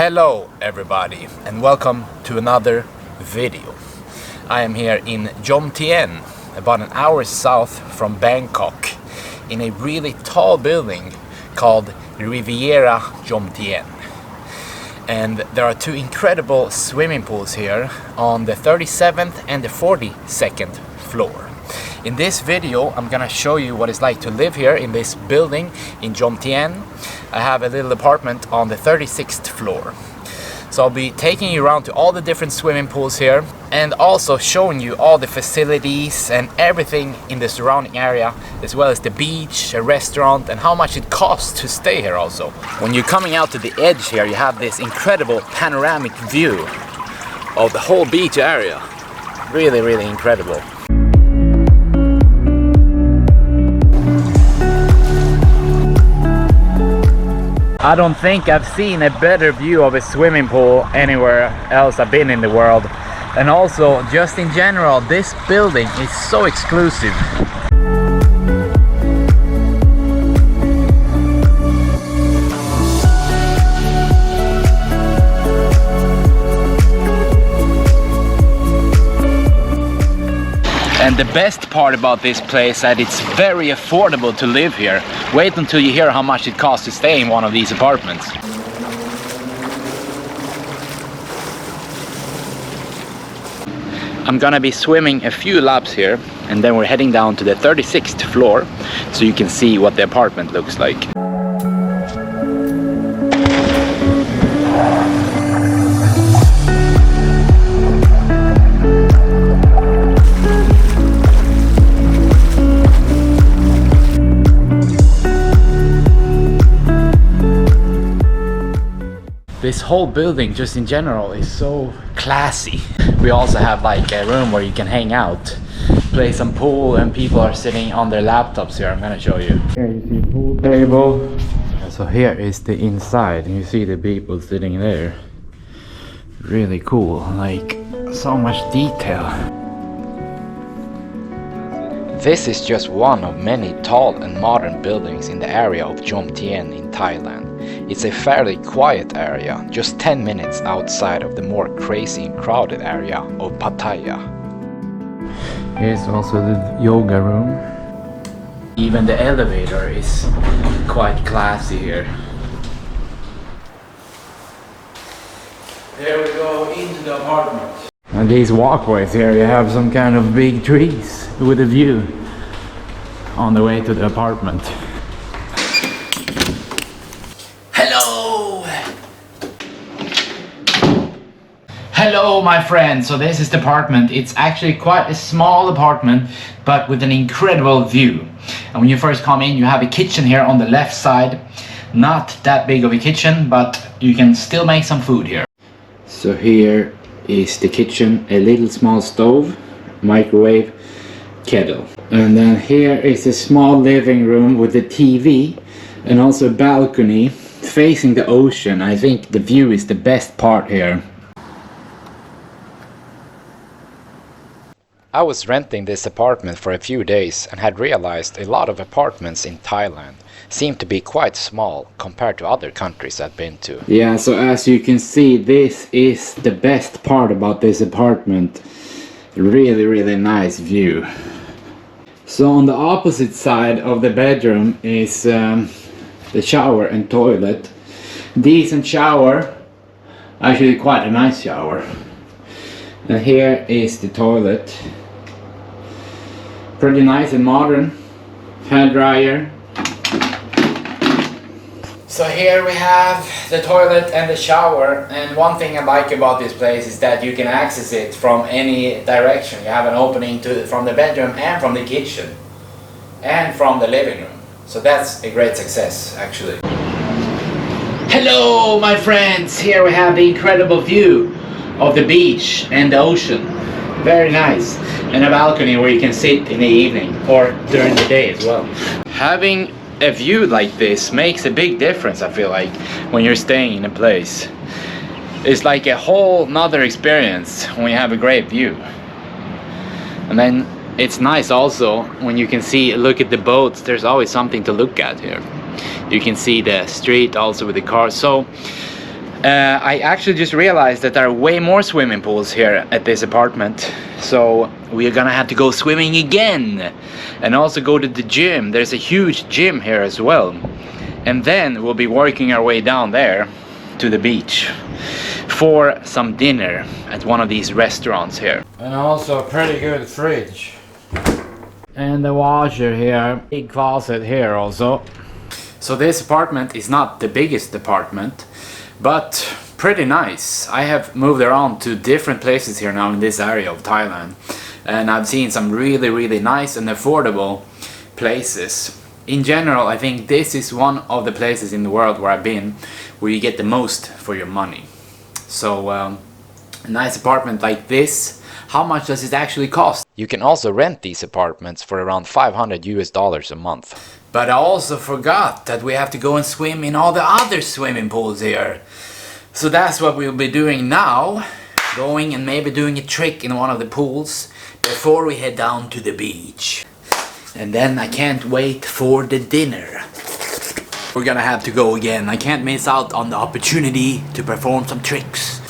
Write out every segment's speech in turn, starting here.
Hello everybody and welcome to another video. I am here in Jomtien, about an hour south from Bangkok, in a really tall building called Riviera Jomtien. And there are two incredible swimming pools here on the 37th and the 42nd floor. In this video I'm gonna show you what it's like to live here in this building in Jomtien. I have a little apartment on the 36th floor. So I'll be taking you around to all the different swimming pools here and also showing you all the facilities and everything in the surrounding area, as well as the beach, a restaurant, and how much it costs to stay here also. When you're coming out to the edge here, you have this incredible panoramic view of the whole beach area. Really, really incredible. I don't think I've seen a better view of a swimming pool anywhere else I've been in the world. And also, just in general, this building is so exclusive. And the best part about this place is that it's very affordable to live here. Wait until you hear how much it costs to stay in one of these apartments. I'm gonna be swimming a few laps here and then we're heading down to the 36th floor so you can see what the apartment looks like. This whole building just in general is so classy. We also have like a room where you can hang out, play some pool, and people are sitting on their laptops here. I'm gonna show you. Here you see a pool table. So here is the inside and you see the people sitting there. Really cool, like so much detail. This is just one of many tall and modern buildings in the area of Jomtien in Thailand. It's a fairly quiet area, just 10 minutes outside of the more crazy and crowded area of Pattaya. Here's also the yoga room. Even the elevator is quite classy here. There we go into the apartment. And these walkways here, you have some kind of big trees with a view on the way to the apartment. Hello! Hello my friend, so this is the apartment. It's actually quite a small apartment, but with an incredible view. And when you first come in, you have a kitchen here on the left side. Not that big of a kitchen, but you can still make some food here. So here is the kitchen, a little small stove, microwave, kettle. And then here is a small living room with a TV and also a balcony facing the ocean. I think the view is the best part here. I was renting this apartment for a few days and had realized a lot of apartments in Thailand seem to be quite small compared to other countries I've been to. Yeah, so as you can see, this is the best part about this apartment. Really, really nice view. So on the opposite side of the bedroom is the shower and toilet. Decent shower, actually quite a nice shower. And here is the toilet. Pretty nice and modern. Hair dryer. So here we have the toilet and the shower, and one thing I like about this place is that you can access it from any direction. You have an opening from the bedroom and from the kitchen and from the living room. So that's a great success, actually. Hello my friends! Here we have the incredible view of the beach and the ocean. Very nice. And a balcony where you can sit in the evening or during the day as well. Having a view like this makes a big difference, I feel like, when you're staying in a place. It's like a whole nother experience when you have a great view. And then it's nice also when you can look at the boats. There's always something to look at here. You can see the street also with the cars. So I actually just realized that there are way more swimming pools here at this apartment. So we're gonna have to go swimming again and also go to the gym. There's a huge gym here as well. And then we'll be working our way down there to the beach for some dinner at one of these restaurants here. And also a pretty good fridge. And the washer here. Big closet here also. So this apartment is not the biggest apartment, but pretty nice. I have moved around to different places here now in this area of Thailand, and I've seen some really nice and affordable places. In general, I think this is one of the places in the world where I've been where you get the most for your money. So a nice apartment like this, how much does it actually cost? You can also rent these apartments for around $500 a month. But I also forgot that we have to go and swim in all the other swimming pools here. So that's what we'll be doing now. Going and maybe doing a trick in one of the pools before we head down to the beach. And then I can't wait for the dinner. We're gonna have to go again. I can't miss out on the opportunity to perform some tricks.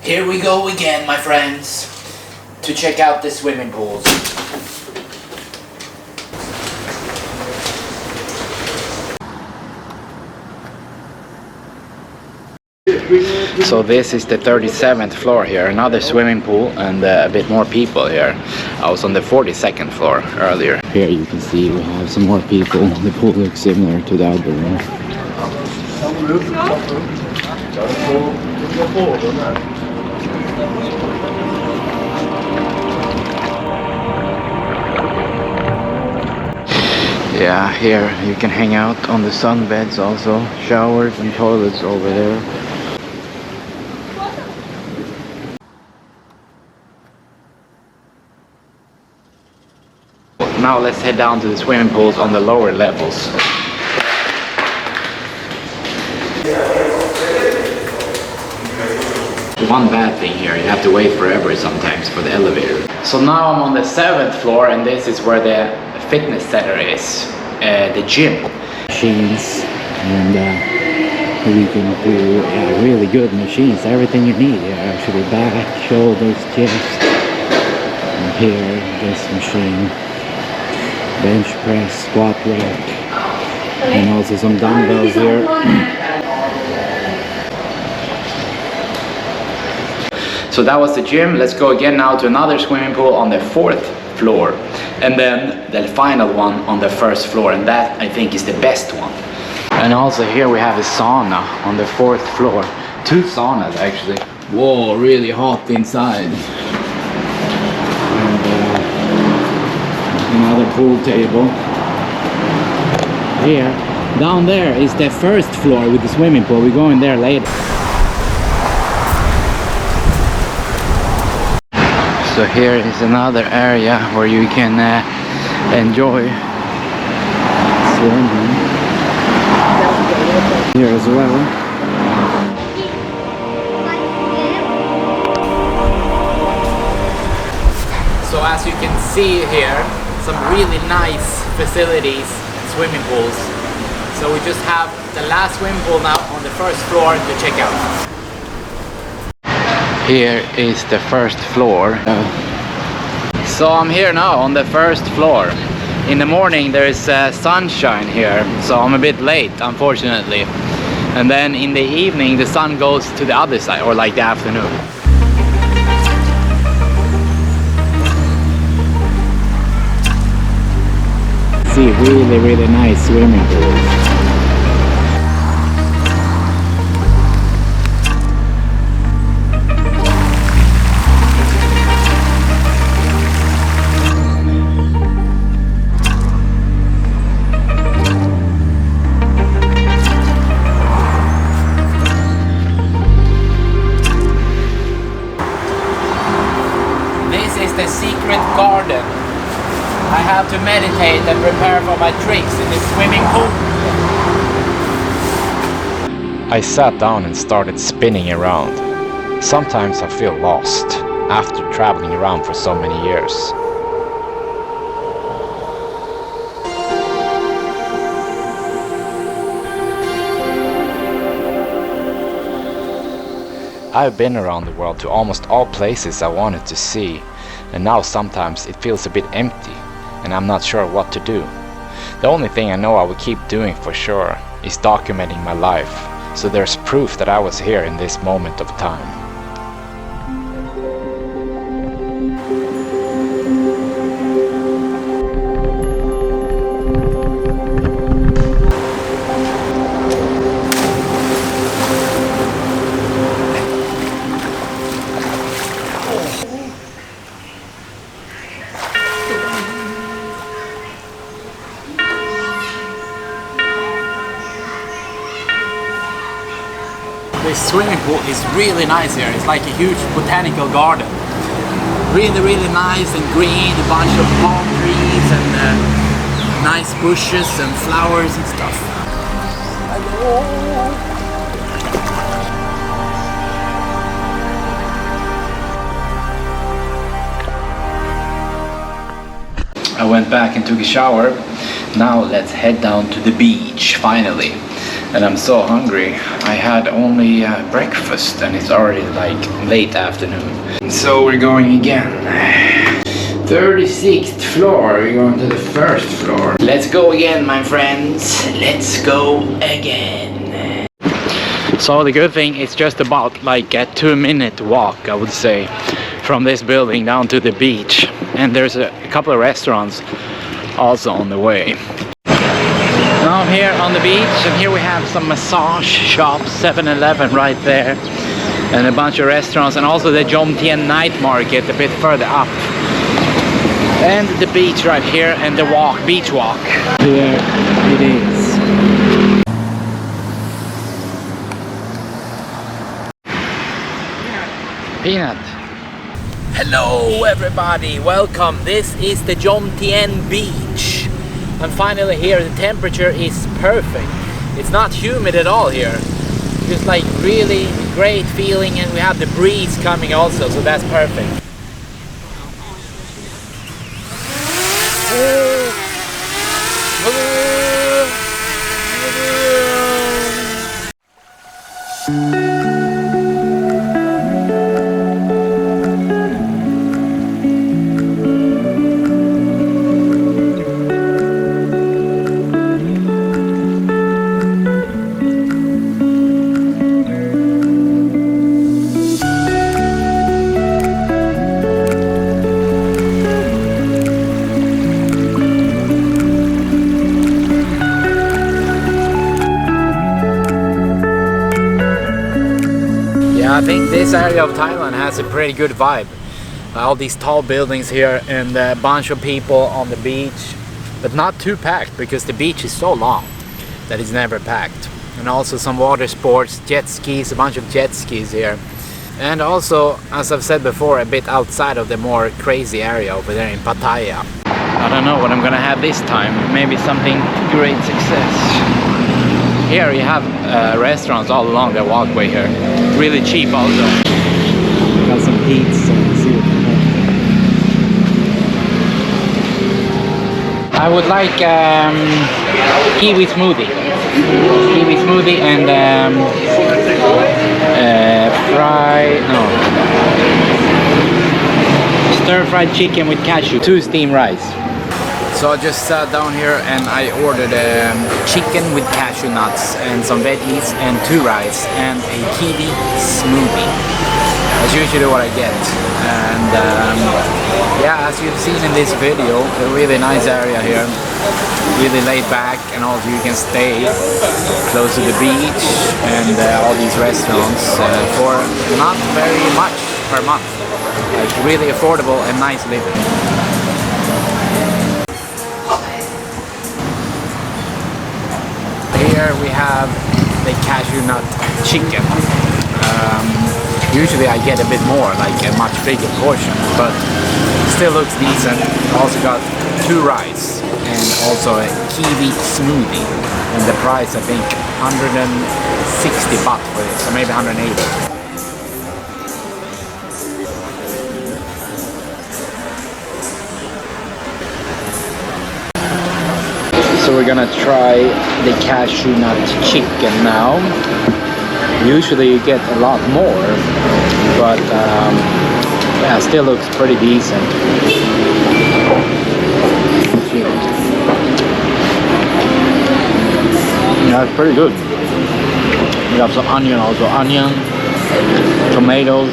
Here we go again, my friends, to check out the swimming pools. So this is the 37th floor here, another swimming pool and a bit more people here. I was on the 42nd floor earlier. Here you can see we have some more people. The pool looks similar to the other one. Yeah, here you can hang out on the sunbeds also. Showers and toilets over there. Now let's head down to the swimming pools on the lower levels. One bad thing here, you have to wait forever sometimes for the elevator. So now I'm on the 7th floor and this is where the fitness center is, the gym. Machines, and we can do really good machines, everything you need here actually, back, shoulders, chest, and here this machine. Bench press, squat rack, and also some dumbbells here. So that was the gym. Let's go again now to another swimming pool on the 4th floor, and then the final one on the 1st floor, and that I think is the best one. And also here we have a sauna on the 4th floor. 2 saunas actually. Whoa, really hot inside. Another pool table. Here, down there is the 1st floor with the swimming pool. We're going there later. So here is another area where you can enjoy swimming. Here as well. So as you can see here, some really nice facilities, swimming pools. So we just have the last swimming pool now on the 1st floor to check out. Here is the 1st floor. So I'm here now on the 1st floor. In the morning there is sunshine here, so I'm a bit late unfortunately. And then in the evening the sun goes to the other side, or like the afternoon. See really nice swimming pools. garden. I have to meditate and prepare for my tricks in this swimming pool. I sat down and started spinning around. Sometimes I feel lost after traveling around for so many years. I've been around the world to almost all places I wanted to see, and now sometimes it feels a bit empty and I'm not sure what to do. The only thing I know I will keep doing for sure is documenting my life, so there's proof that I was here in this moment of time. This swimming pool is really nice here. It's like a huge botanical garden. Really nice and green, a bunch of palm trees and nice bushes and flowers and stuff. I went back and took a shower. Now let's head down to the beach finally. And I'm so hungry. I had only breakfast and it's already like late afternoon. So we're going again. 36th floor, we're going to the first floor. Let's go again, my friends. Let's go again. So the good thing is just about like a 2-minute walk, I would say, from this building down to the beach. And there's a couple of restaurants also on the way. Now I'm here on the beach, and here we have some massage shops, 7-Eleven right there, and a bunch of restaurants, and also the Jomtien night market a bit further up. And the beach right here, and the walk, beach walk. Here it is. Peanut. Hello everybody, welcome. This is the Jomtien Beach. I'm finally here. The temperature is perfect. It's not humid at all here. Just like really great feeling, and we have the breeze coming also, so that's perfect. I think this area of Thailand has a pretty good vibe. All these tall buildings here and a bunch of people on the beach, but not too packed because the beach is so long that it's never packed. And also some water sports, jet skis, a bunch of jet skis here. And also, as I've said before, a bit outside of the more crazy area over there in Pattaya. I don't know what I'm gonna have this time, maybe something great success. Here you have restaurants all along the walkway here. Really cheap also. Got some pizza and see. I would like kiwi smoothie. Kiwi smoothie and stir-fried chicken with cashew. 2 steamed rice. So I just sat down here and I ordered chicken with cashew nuts and some veggies and 2 rice and a kiwi smoothie. That's usually what I get. And yeah, as you've seen in this video, a really nice area here. Really laid back, and also you can stay close to the beach and all these restaurants for not very much per month. Like really affordable and nice living. Here we have the cashew nut chicken. Usually I get a bit more, like a much bigger portion, but still looks decent. Also got 2 rice and also a kiwi smoothie, and the price I think 160 baht for this, or maybe 180. So we're gonna try the cashew nut chicken now. Usually you get a lot more, but yeah, still looks pretty decent. Yeah, it's pretty good. We have some onion also, onion, tomatoes,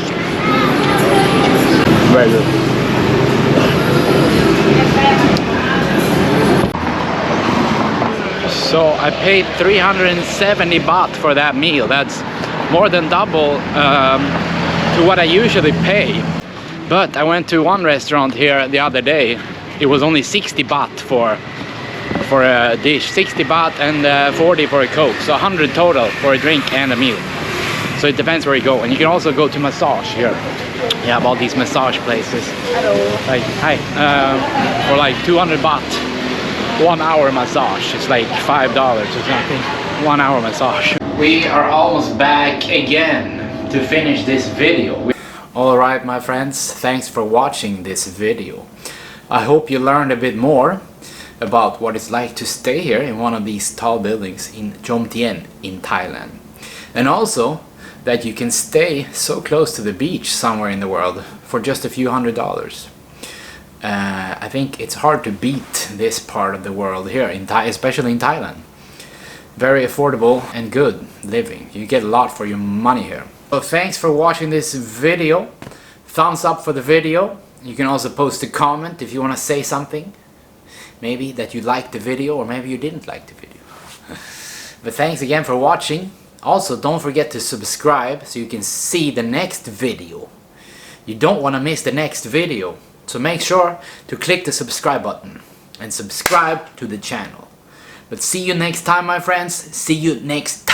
very good. So I paid 370 baht for that meal. That's more than double to what I usually pay. But I went to one restaurant here the other day. It was only 60 baht for a dish, 60 baht and 40 for a Coke. So 100 total for a drink and a meal. So it depends where you go. And you can also go to massage here. You have all these massage places. Hello. Like, hi. For like 200 baht. 1 hour massage. It's like $5 or something. 1 hour massage. We are almost back again to finish this video. Alright my friends, thanks for watching this video. I hope you learned a bit more about what it's like to stay here in one of these tall buildings in Jomtien in Thailand. And also that you can stay so close to the beach somewhere in the world for just a few $100s. I think it's hard to beat this part of the world here, especially in Thailand. Very affordable and good living. You get a lot for your money here. So thanks for watching this video. Thumbs up for the video. You can also post a comment if you want to say something. Maybe that you liked the video or maybe you didn't like the video. But thanks again for watching. Also don't forget to subscribe so you can see the next video. You don't want to miss the next video. So make sure to click the subscribe button and subscribe to the channel. But see you next time my friends. See you next